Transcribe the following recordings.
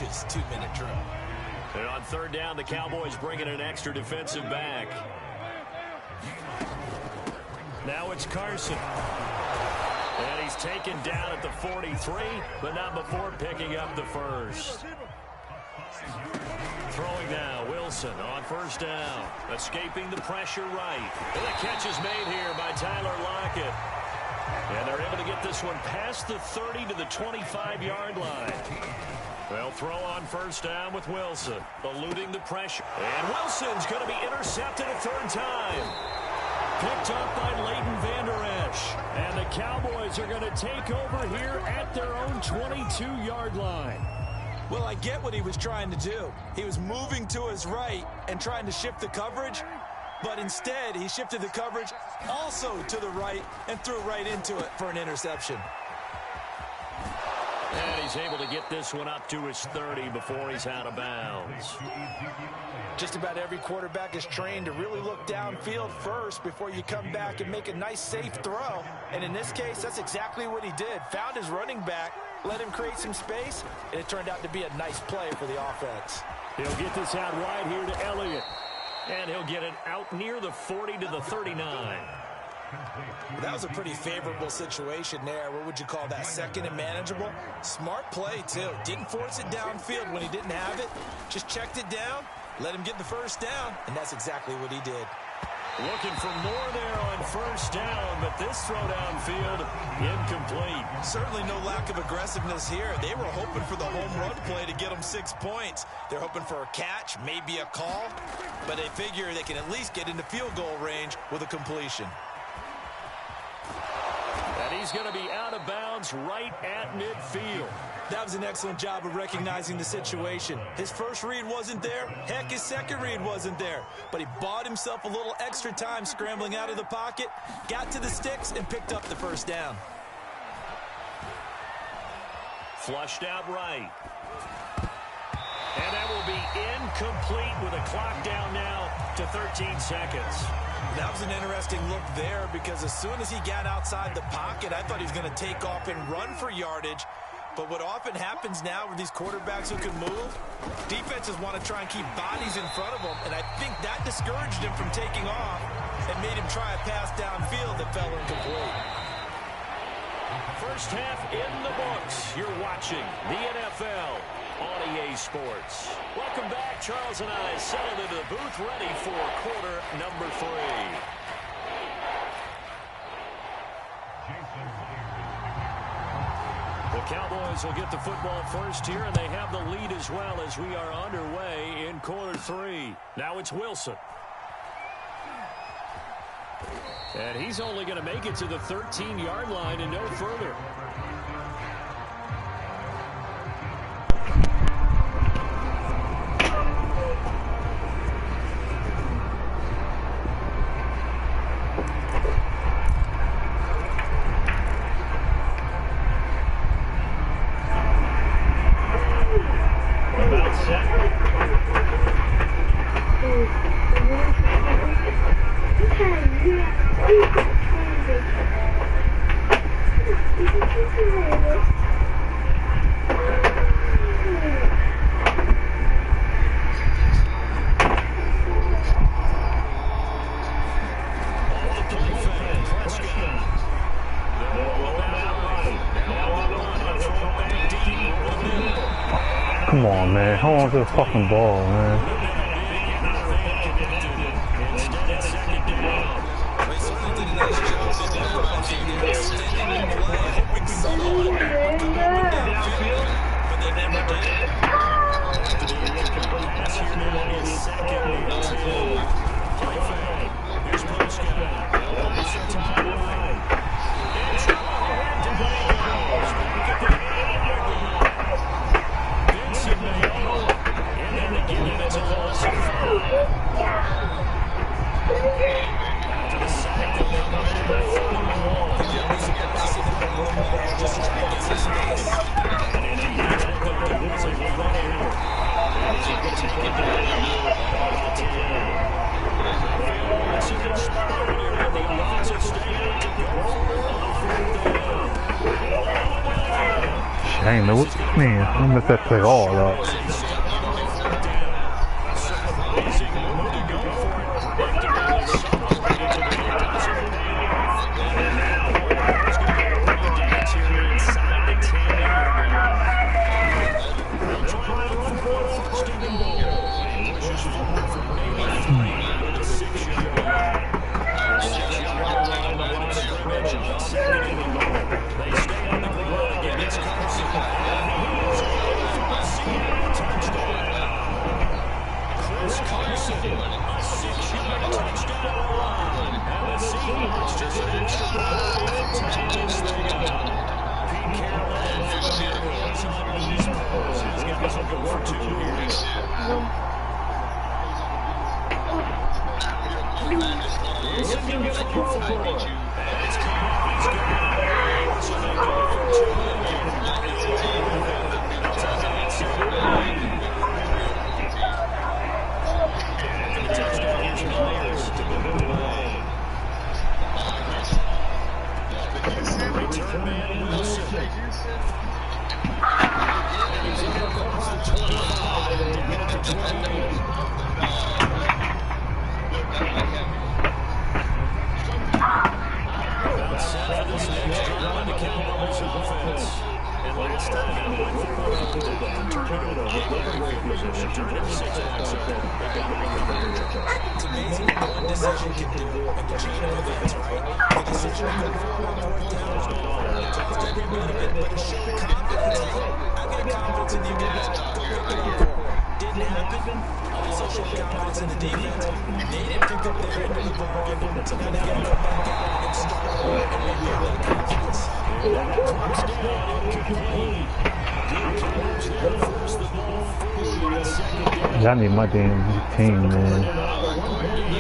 coach's 2-minute drill. And on third down, the Cowboys bring in an extra defensive back. Now it's Carson. And he's taken down at the 43, but not before picking up the first. Throwing now, Wilson on first down. Escaping the pressure right. And the catch is made here by Tyler Lockett. And they're able to get this one past the 30 to the 25-yard line. They'll throw on first down with Wilson, eluding the pressure. And Wilson's going to be intercepted a third time. Picked up by Leighton Vander Esch. And the Cowboys are going to take over here at their own 22-yard line. Well, I get what he was trying to do. He was moving to his right and trying to shift the coverage, but instead he shifted the coverage also to the right and threw right into it for an interception. And he's able to get this one up to his 30 before he's out of bounds. Just about every quarterback is trained to really look downfield first before you come back and make a nice, safe throw. And in this case, that's exactly what he did. Found his running back, let him create some space, and it turned out to be a nice play for the offense. He'll get this out wide here to Elliott. And he'll get it out near the 40 to the 39. That was a pretty favorable situation there. What would you call that? Second and manageable? Smart play, too. Didn't force it downfield when he didn't have it. Just checked it down, let him get the first down, and that's exactly what he did. Looking for more there on first down, but this throw downfield incomplete. Certainly no lack of aggressiveness here. They were hoping for the home run play to get them 6 points. They're hoping for a catch, maybe a call, but they figure they can at least get into field goal range with a completion. And he's going to be out of bounds right at midfield. That was an excellent job of recognizing the situation. His first read wasn't there. Heck, his second read wasn't there. But he bought himself a little extra time scrambling out of the pocket, got to the sticks, and picked up the first down. Flushed out right. And that will be incomplete with a clock down now to 13 seconds. That was an interesting look there because as soon as he got outside the pocket, I thought he was going to take off and run for yardage. But what often happens now with these quarterbacks who can move, defenses want to try and keep bodies in front of them, and I think that discouraged him from taking off and made him try a pass downfield that fell incomplete. First half in the books. You're watching the NFL on EA Sports. Welcome back. Charles and I settled into the booth ready for quarter number 3. The Cowboys will get the football first here, and they have the lead as well as we are underway in quarter 3. Now it's Wilson. And he's only going to make it to the 13-yard line and no further. Come on, man. Hold on to the fucking ball, man. Shame, Man, I messed that play all up. It's amazing what one decision can do in the chain of events, right? The decision to go for it on fourth down, it cost every bit of it, but it showed confidence. I got confidence in the guys. Go pick it up for him. Didn't happen. Also showed confidence in the defense. They didn't pick up their end of the bargain, so now they got to come back out and start and rebuild that confidence. I need my damn team, man.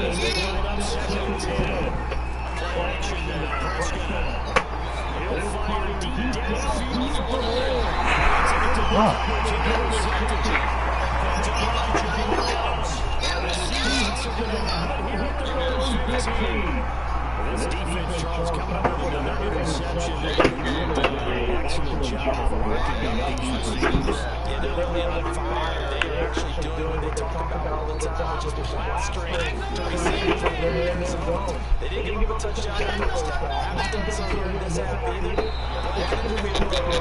This defense, Charles, coming up with another interception. Excellent job of working on these receivers. Yeah, they're really on fire. They're actually doing what they talk about all the time, just plastering the receivers in the zone. They didn't give up a touchdown in the first half. Haven't done so here in this half either. But they kind of moved the ball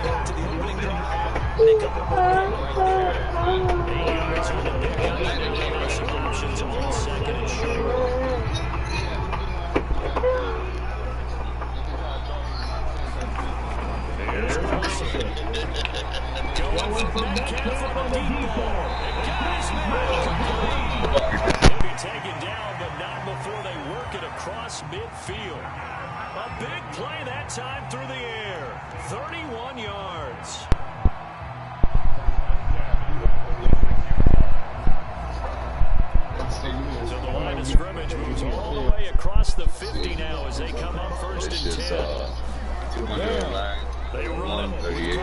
back to the opening drive. And they come up with a right there. 8 yards on the pick. Some options on second and short. Here's Wilson. Going from Metcalf on the deep ball. The guy's complete. He'll be taken down, but not before they work it across midfield. A big play that time through the air. 31 yards. So the line of scrimmage moves all the way across the 50 now as they come up first and 10. They run it. 38.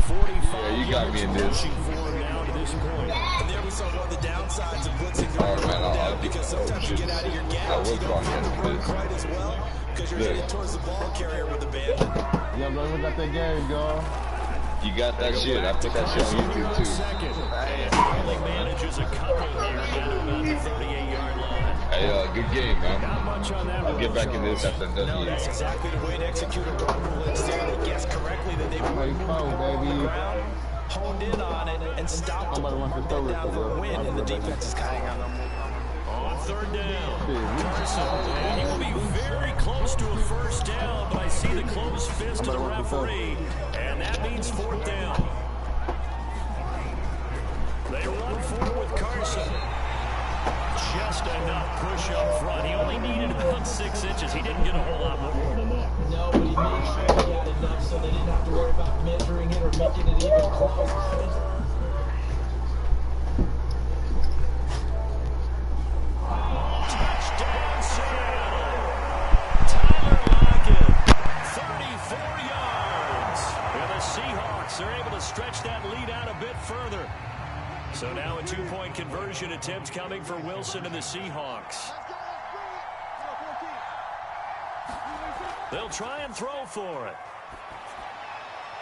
45. Yeah, you got me in this. Now to this point. And there we saw one of the downsides of blitzing the Oh, man, down because sometimes you get out of your gap. I was You don't wrong have to in work this. right as well because you're headed towards the ball carrier with the band. Yeah, bro, we got that game, go. You got that shit. I put that shit on YouTube too. Second. Finally manages a couple here down to about the 38-yard line. Hey, good game, man. Not much on that I'll one, get back in this after No, done. that's exactly the way to execute a run rule. Instead, they guessed correctly that they were Play phone, baby. ground, honed in on it, and stopped them. Somebody wants to Marked throw that it down to for a the- win, and the defense is kind of On third down. Yeah, Carson, and he will be very close to a first down, but I see the closed fist of the referee, and that means fourth down. They run forward with Carson. Just enough push up front. He only needed about 6 inches. He didn't get a whole lot more than that. No, but he made sure he had enough so they didn't have to worry about measuring it or making it even close. Touchdown, Seattle. Tyler Lockett, 34 yards. And the Seahawks are able to stretch that lead out a bit further. So now a 2-point conversion attempt coming for Wilson and the Seahawks. They'll try and throw for it.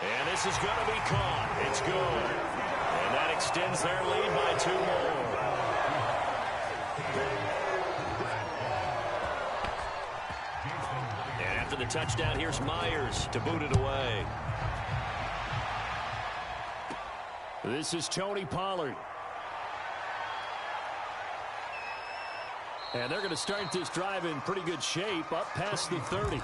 And this is going to be caught. It's good. And that extends their lead by 2 more. And after the touchdown, here's Myers to boot it away. This is Tony Pollard. And they're going to start this drive in pretty good shape, up past the 30.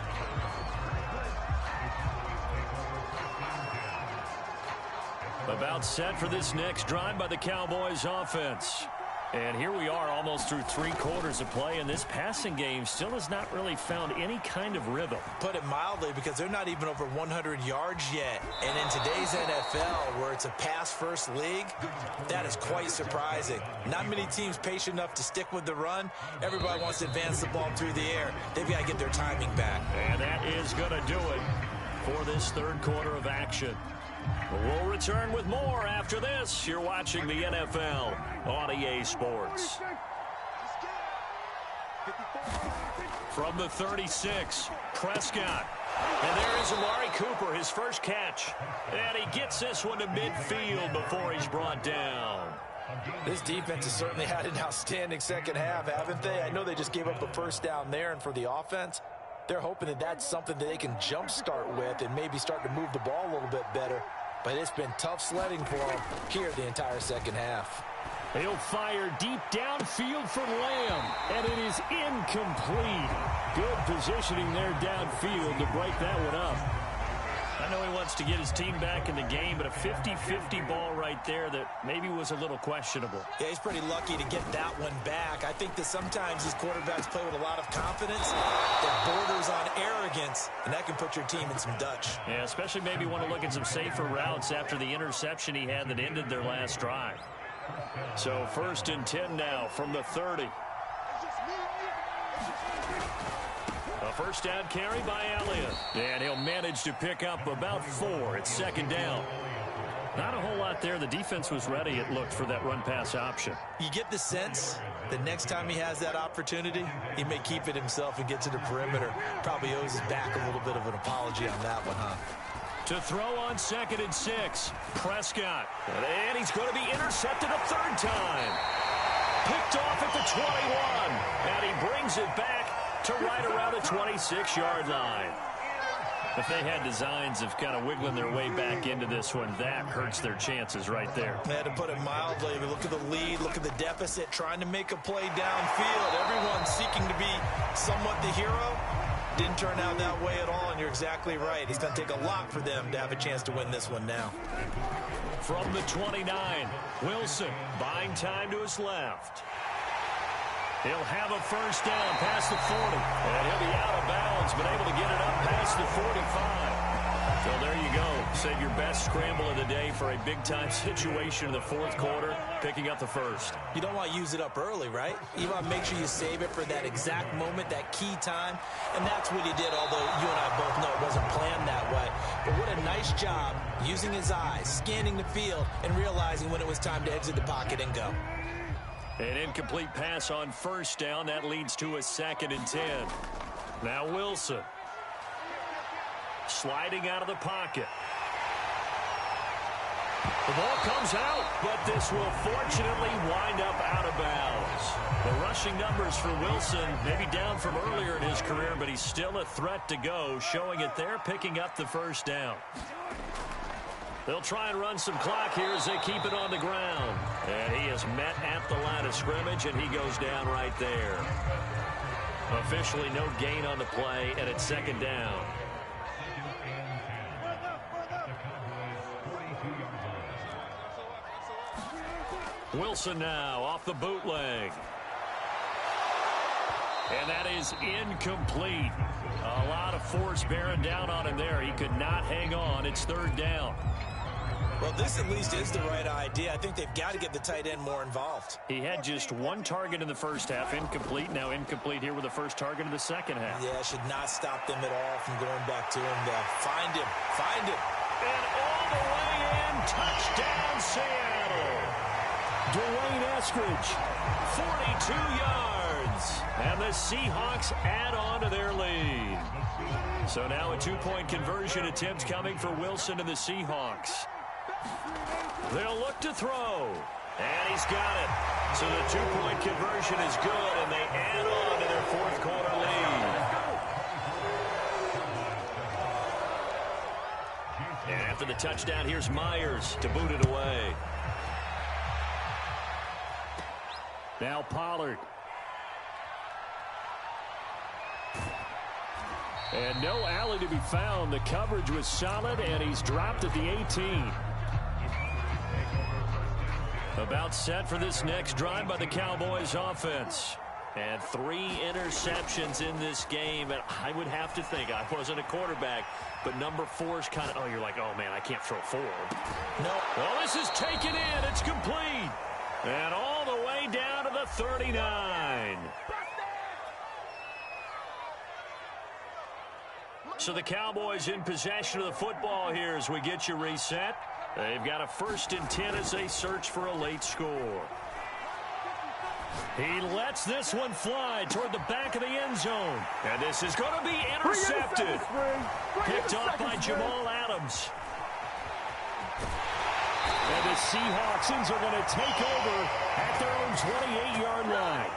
About set for this next drive by the Cowboys offense. And here we are almost through 3 quarters of play, and this passing game still has not really found any kind of rhythm. Put it mildly, because they're not even over 100 yards yet. And in today's NFL, where it's a pass-first league, that is quite surprising. Not many teams patient enough to stick with the run. Everybody wants to advance the ball through the air. They've got to get their timing back. And that is going to do it for this 3rd quarter of action. We'll return with more after this. You're watching the NFL on EA Sports. From the 36, Prescott. And there is Amari Cooper, his first catch. And he gets this one to midfield before he's brought down. This defense has certainly had an outstanding second half, haven't they? I know they just gave up a first down there, and for the offense, they're hoping that that's something that they can jumpstart with and maybe start to move the ball a little bit better. But it's been tough sledding for them here the entire second half. He'll fire deep downfield from Lamb, and it is incomplete. Good positioning there downfield to break that one up. I know he wants to get his team back in the game, but a 50-50 ball right there that maybe was a little questionable. Yeah, he's pretty lucky to get that one back. I think that sometimes these quarterbacks play with a lot of confidence that borders on arrogance, and that can put your team in some Dutch. Yeah, especially maybe want to look at some safer routes after the interception he had that ended their last drive. So 1st and 10 now from the 30. A first down carry by Elliott. And he'll manage to pick up about 4. It's 2nd down. Not a whole lot there. The defense was ready, it looked, for that run-pass option. You get the sense that next time he has that opportunity, he may keep it himself and get to the perimeter. Probably owes his back a little bit of an apology on that one, huh? To throw on 2nd and 6, Prescott. And he's going to be intercepted a 3rd time. Picked off at the 21. And he brings it back to right around the 26-yard line. If they had designs of kind of wiggling their way back into this one, that hurts their chances right there. They had to put it mildly. Look at the lead, look at the deficit, trying to make a play downfield. Everyone seeking to be somewhat the hero. Didn't turn out that way at all, and you're exactly right. It's going to take a lot for them to have a chance to win this one now. From the 29, Wilson buying time to his left. He'll have a first down past the 40. And he'll be out of bounds, but able to get it up past the 45. So there you go. Save your best scramble of the day for a big-time situation in the 4th quarter, picking up the first. You don't want to use it up early, right? You want to make sure you save it for that exact moment, that key time. And that's what he did, although you and I both know it wasn't planned that way. But what a nice job using his eyes, scanning the field, and realizing when it was time to exit the pocket and go. An incomplete pass on first down. That leads to a 2nd and 10. Now Wilson. Sliding out of the pocket. The ball comes out, but this will fortunately wind up out of bounds. The rushing numbers for Wilson maybe down from earlier in his career, but he's still a threat to go, showing it there, picking up the first down. They'll try and run some clock here as they keep it on the ground. And he is met at the line of scrimmage, and he goes down right there. Officially no gain on the play, and it's 2nd down. Wilson now off the bootleg. And that is incomplete. A lot of force bearing down on him there. He could not hang on. It's 3rd down. Well, this at least is the right idea. I think they've got to get the tight end more involved. He had just 1 target in the first half, incomplete. Now incomplete here with the first target in the second half. Yeah, should not stop them at all from going back to him. Find him. Find him. And all the way in, touchdown Seattle. Dwayne Eskridge, 42 yards. And the Seahawks add on to their lead. So now a two-point conversion attempt coming for Wilson and the Seahawks. They'll look to throw. And he's got it. So the two-point conversion is good, and they add on to their fourth quarter lead. And after the touchdown, here's Myers to boot it away. Now Pollard. And no alley to be found. The coverage was solid, and he's dropped at the 18. About set for this next drive by the Cowboys offense. And 3 interceptions in this game. And I would have to think, I wasn't a quarterback, but number 4 is kind of, oh, you're like, oh, man, I can't throw 4. No. Well, this is taken in. It's complete. And all the way down to the 39. So the Cowboys in possession of the football here as we get you reset. They've got a 1st and 10 as they search for a late score. He lets this one fly toward the back of the end zone. And this is going to be intercepted. Picked off by Jamal Adams. And the Seahawks are going to take over at their own 28-yard line.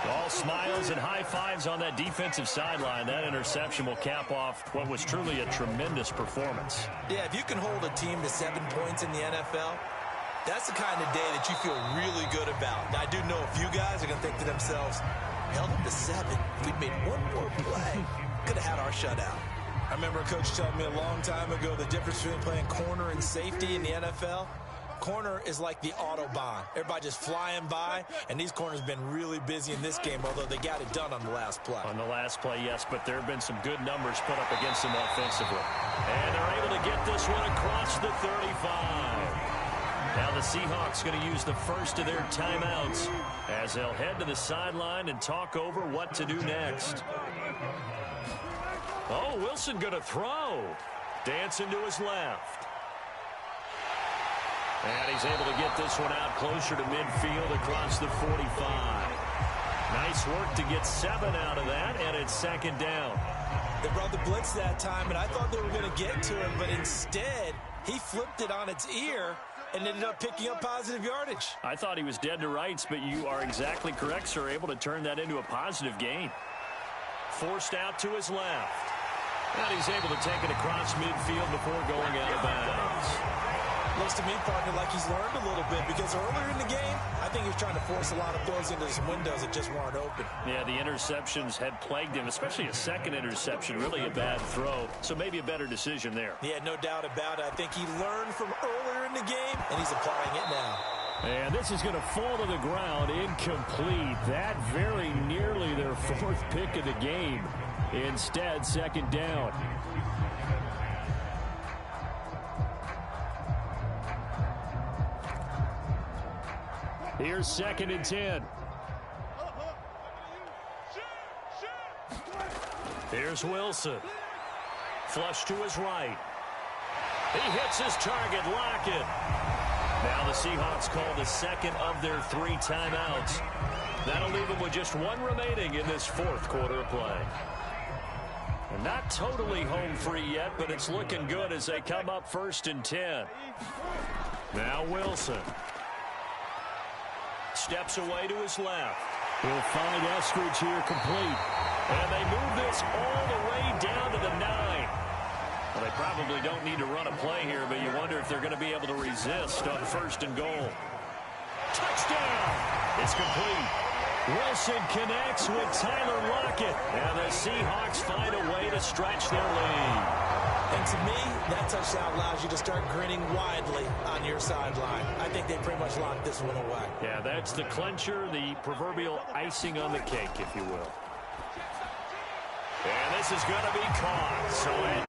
All smiles and high fives on that defensive sideline. That interception will cap off what was truly a tremendous performance. Yeah, if you can hold a team to 7 points in the NFL, that's the kind of day that you feel really good about. Now, I do know a few guys are going to think to themselves, held them to 7. If we'd made one more play, could have had our shutout. I remember a coach telling me a long time ago the difference between playing corner and safety in the NFL. Corner is like the Autobahn. Everybody just flying by, and these corners have been really busy in this game, although they got it done on the last play. On the last play, yes, but there have been some good numbers put up against them offensively. And they're able to get this one across the 35. Now the Seahawks going to use the first of their timeouts as they'll head to the sideline and talk over what to do next. Oh, Wilson going to throw. Dancing to his left. And he's able to get this one out closer to midfield across the 45. Nice work to get 7 out of that, and it's 2nd down. They brought the blitz that time, and I thought they were going to get to him, but instead, he flipped it on its ear and ended up picking up positive yardage. I thought he was dead to rights, but you are exactly correct, sir. Able to turn that into a positive gain. Forced out to his left. And he's able to take it across midfield before going out of bounds. Looks to me, partner, like he's learned a little bit, because earlier in the game, I think he was trying to force a lot of throws into some windows that just weren't open. Yeah, the interceptions had plagued him, especially a second interception, really a bad throw. So maybe a better decision there. Yeah, no doubt about it. I think he learned from earlier in the game, and he's applying it now. And this is going to fall to the ground, incomplete. That very nearly their 4th pick of the game. Instead, 2nd down. Here's 2nd and 10. Here's Wilson. Flush to his right. He hits his target. Lockett. Now the Seahawks call the 2nd of their 3 timeouts. That'll leave them with just 1 remaining in this 4th quarter of play. And not totally home free yet, but it's looking good as they come up 1st and 10. Now Wilson. Steps away to his left. He'll find Eskridge here complete. And they move this all the way down to the 9. Well, they probably don't need to run a play here, but you wonder if they're going to be able to resist on 1st and goal. Touchdown! It's complete. Wilson connects with Tyler Lockett. And the Seahawks find a way to stretch their lead. And to me, that touchdown allows you to start grinning widely on your sideline. I think they pretty much locked this one away. Yeah, that's the clincher, the proverbial icing on the cake, if you will. And this is going to be caught. So at